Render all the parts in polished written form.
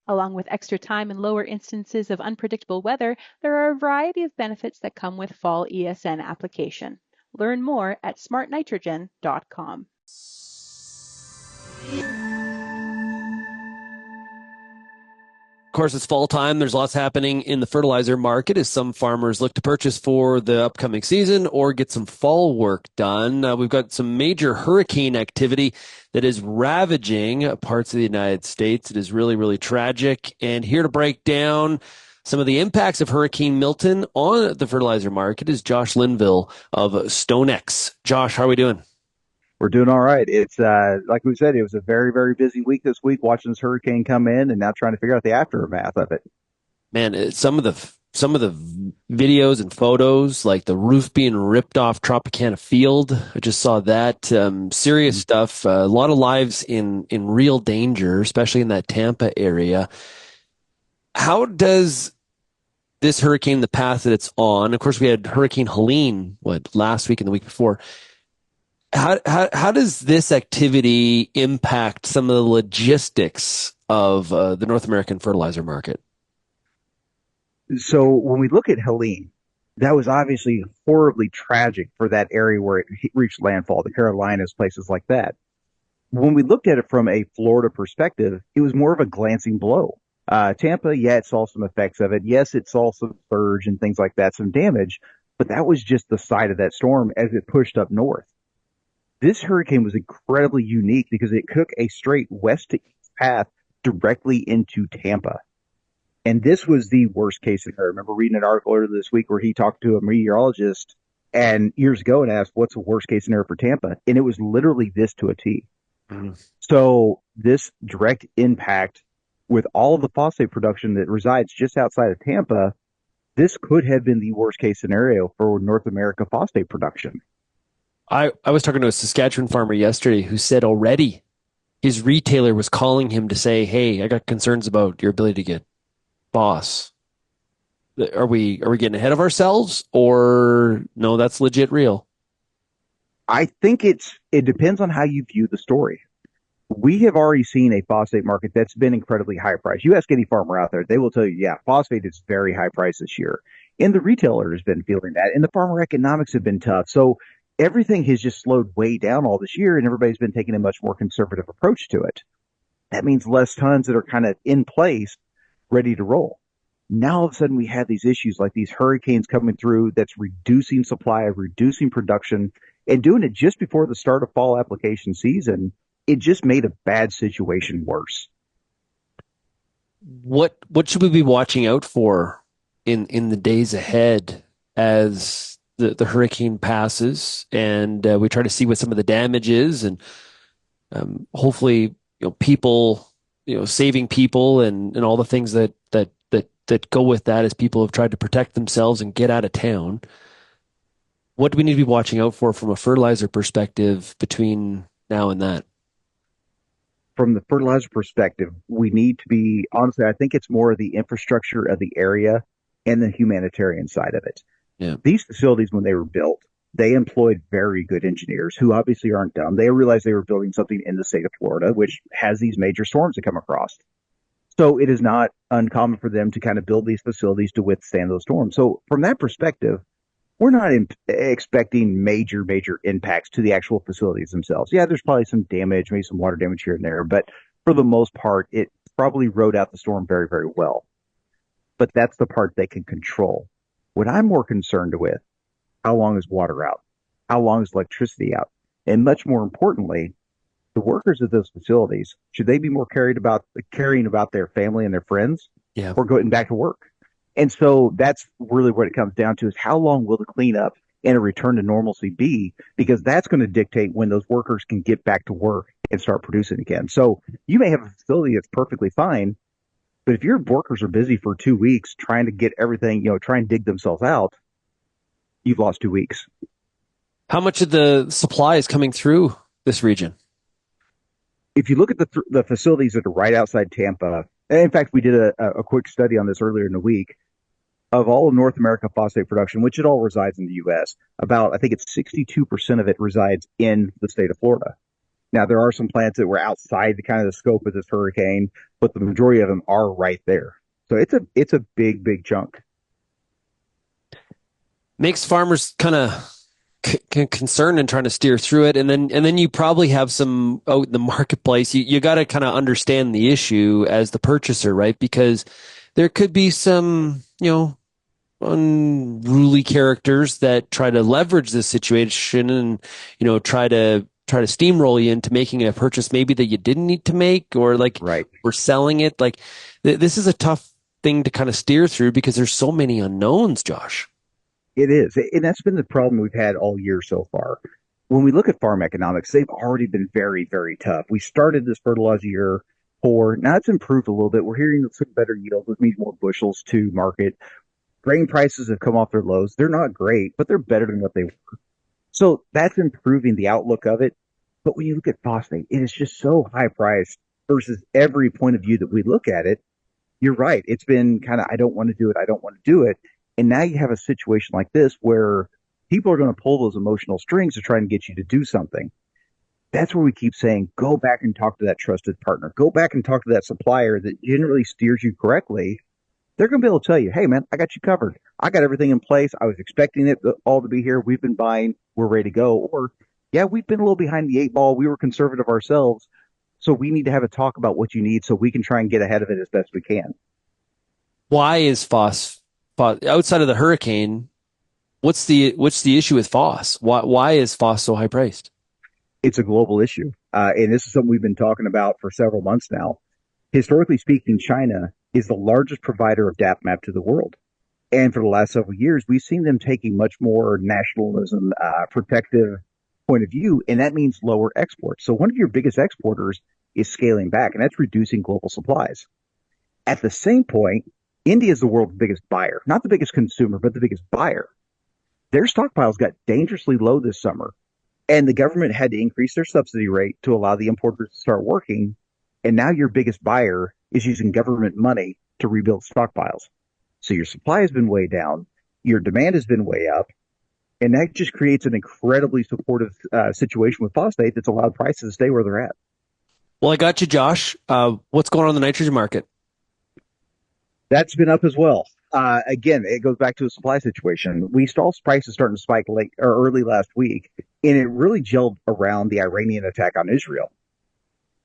Along with extra time and lower instances of unpredictable weather, there are a variety of benefits that come with fall ESN application. Learn more at smartnitrogen.com. Of course, it's fall time. There's lots happening in the fertilizer market as some farmers look to purchase for the upcoming season or get some fall work done. We've got some major hurricane activity that is ravaging parts of the United States. It is really, really tragic. And here to break down some of the impacts of Hurricane Milton on the fertilizer market is Josh Linville of StoneX. Josh, how are we doing? We're doing all right. It's like we said, it was a very, very busy week this week watching this hurricane come in and now trying to figure out the aftermath of it. Man, some of the videos and photos, like the roof being ripped off Tropicana Field. I just saw that. Serious stuff. A lot of lives in real danger, especially in that Tampa area. How does this hurricane, the path that it's on? Of course, we had Hurricane Helene, last week and the week before. How does this activity impact some of the logistics of the North American fertilizer market? So when we look at Helene, that was obviously horribly tragic for that area where it reached landfall, the Carolinas, places like that. When we looked at it from a Florida perspective, it was more of a glancing blow. Tampa, yeah, it saw some effects of it. Yes, it saw some surge and things like that, some damage, but that was just the side of that storm as it pushed up north. This hurricane was incredibly unique because it took a straight west to east path directly into Tampa. And this was the worst case scenario. I remember reading an article earlier this week where he talked to a meteorologist and years ago and asked, what's the worst case scenario for Tampa? And it was literally this to a T. Mhm. So this direct impact with all of the phosphate production that resides just outside of Tampa, this could have been the worst case scenario for North America phosphate production. I was talking to a Saskatchewan farmer yesterday who said already his retailer was calling him to say, "Hey, I got concerns about your ability to get boss. Are we getting ahead of ourselves, or no, that's legit real?" I think it depends on how you view the story. We have already seen a phosphate market that's been incredibly high priced. You ask any farmer out there, they will tell you, yeah, phosphate is very high price this year. And the retailer has been feeling that, and the farmer economics have been tough. So everything has just slowed way down all this year, and everybody's been taking a much more conservative approach to it. That means less tons that are kind of in place, ready to roll. Now all of a sudden we have these issues like these hurricanes coming through that's reducing supply, reducing production, and doing it just before the start of fall application season. It just made a bad situation worse. What should we be watching out for in the days ahead as the hurricane passes and we try to see what some of the damage is and hopefully people saving people and all the things that go with that as people have tried to protect themselves and get out of town. What do we need to be watching out for from a fertilizer perspective between now and that? From the fertilizer perspective, we need to be honestly, I think it's more of the infrastructure of the area and the humanitarian side of it. Yeah. These facilities, when they were built, they employed very good engineers who obviously aren't dumb. They realized they were building something in the state of Florida, which has these major storms that come across. So it is not uncommon for them to kind of build these facilities to withstand those storms. So from that perspective, we're not expecting major impacts to the actual facilities themselves. Yeah, there's probably some damage, maybe some water damage here and there, but for the most part, it probably rode out the storm very, very well. But that's the part they can control. What I'm more concerned with, how long is water out? How long is electricity out? And much more importantly, the workers of those facilities, should they be more caring about their family and their friends Yeah. or going back to work? And so that's really what it comes down to is how long will the cleanup and a return to normalcy be? Because that's going to dictate when those workers can get back to work and start producing again. So you may have a facility that's perfectly fine, but if your workers are busy for 2 weeks trying to get everything, try and dig themselves out, you've lost 2 weeks. How much of the supply is coming through this region? If you look at the facilities that are right outside Tampa, and in fact, we did a quick study on this earlier in the week of all of North America phosphate production, which it all resides in the U.S. About, I think it's 62% of it resides in the state of Florida. Now, there are some plants that were outside the kind of the scope of this hurricane, but the majority of them are right there. So it's a big, big chunk. Makes farmers kind of concerned and trying to steer through it. And then you probably have some out in the marketplace. You got to kind of understand the issue as the purchaser, right? Because there could be some, unruly characters that try to leverage this situation and, try to steamroll you into making a purchase maybe that you didn't need to make, or like, Right. or selling it. Like this is a tough thing to kind of steer through because there's so many unknowns, Josh. It is. And that's been the problem we've had all year so far. When we look at farm economics, they've already been very, very tough. We started this fertilizer year poor. Now it's improved a little bit. We're hearing some better yields, which means more bushels to market. Grain prices have come off their lows. They're not great, but they're better than what they were. So that's improving the outlook of it. But when you look at phosphate, it is just so high priced versus every point of view that we look at it. You're right. It's been kind of, I don't want to do it. I don't want to do it. And now you have a situation like this where people are going to pull those emotional strings to try and get you to do something. That's where we keep saying, go back and talk to that trusted partner. Go back and talk to that supplier that generally steers you correctly. They're going to be able to tell you, hey, man, I got you covered. I got everything in place. I was expecting it all to be here. We've been buying. We're ready to go. Or, yeah, we've been a little behind the eight ball. We were conservative ourselves. So we need to have a talk about what you need so we can try and get ahead of it as best we can. Why is outside of the hurricane? What's the issue with phos? Why is phos so high priced? It's a global issue. And this is something we've been talking about for several months now. Historically speaking, China is the largest provider of DAP map to the world. And for the last several years, we've seen them taking much more nationalism, protective point of view, and that means lower exports. So one of your biggest exporters is scaling back, and that's reducing global supplies. At the same point, India is the world's biggest buyer, not the biggest consumer, but the biggest buyer. Their stockpiles got dangerously low this summer, and the government had to increase their subsidy rate to allow the importers to start working. And now your biggest buyer is using government money to rebuild stockpiles. So your supply has been way down, your demand has been way up, and that just creates an incredibly supportive situation with phosphate that's allowed prices to stay where they're at. Well, I got you, Josh. What's going on in the nitrogen market? That's been up as well. Again, it goes back to a supply situation. We saw prices starting to spike late or early last week, and it really gelled around the Iranian attack on Israel.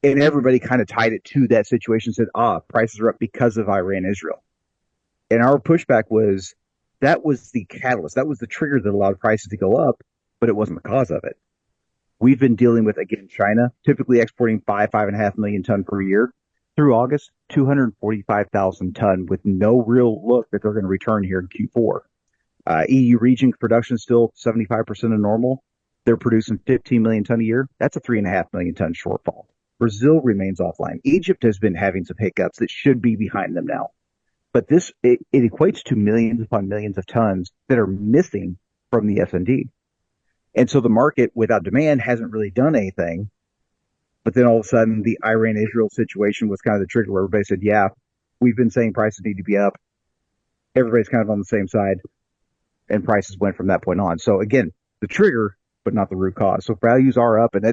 And everybody kind of tied it to that situation, said, prices are up because of Iran, Israel. And our pushback was that was the catalyst. That was the trigger that allowed prices to go up, but it wasn't the cause of it. We've been dealing with, again, China, typically exporting 5.5 million ton per year. Through August, 245,000 ton with no real look that they're going to return here in Q4. EU region production is still 75% of normal. They're producing 15 million ton a year. That's a 3.5 million ton shortfall. Brazil remains offline. Egypt has been having some hiccups that should be behind them now. But it equates to millions upon millions of tons that are missing from the S&D. And so the market without demand hasn't really done anything. But then all of a sudden, the Iran-Israel situation was kind of the trigger where everybody said, yeah, we've been saying prices need to be up. Everybody's kind of on the same side. And prices went from that point on. So again, the trigger, but not the root cause. So values are up, and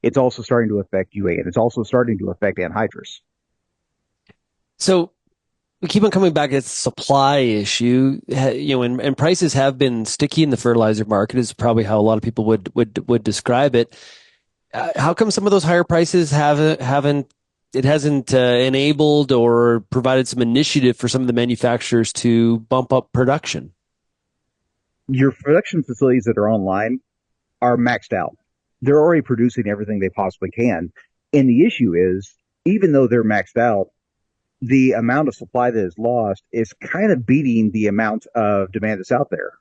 it's also starting to affect UA, and it's also starting to affect anhydrous. So we keep on coming back to the supply issue, and prices have been sticky in the fertilizer market is probably how a lot of people would describe it. How come some of those higher prices hasn't enabled or provided some initiative for some of the manufacturers to bump up production? Your production facilities that are online are maxed out. They're already producing everything they possibly can. And the issue is, even though they're maxed out, the amount of supply that is lost is kind of beating the amount of demand that's out there.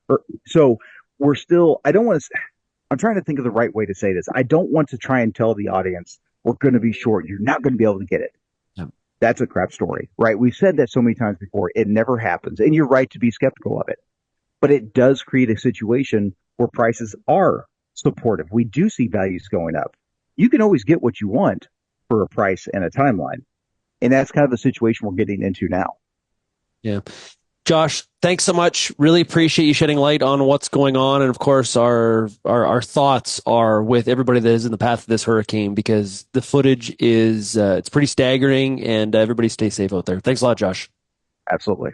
So we're still, I'm trying to think of the right way to say this. I don't want to try and tell the audience we're going to be short. You're not going to be able to get it. No. That's a crap story, right? We've said that so many times before. It never happens. And you're right to be skeptical of it. But it does create a situation where prices are supportive. We do see values going up. You can always get what you want for a price and a timeline. And that's kind of the situation we're getting into now. Yeah. Josh, thanks so much. Really appreciate you shedding light on what's going on. And of course, our thoughts are with everybody that is in the path of this hurricane, because the footage is, it's pretty staggering, and everybody stay safe out there. Thanks a lot, Josh. Absolutely.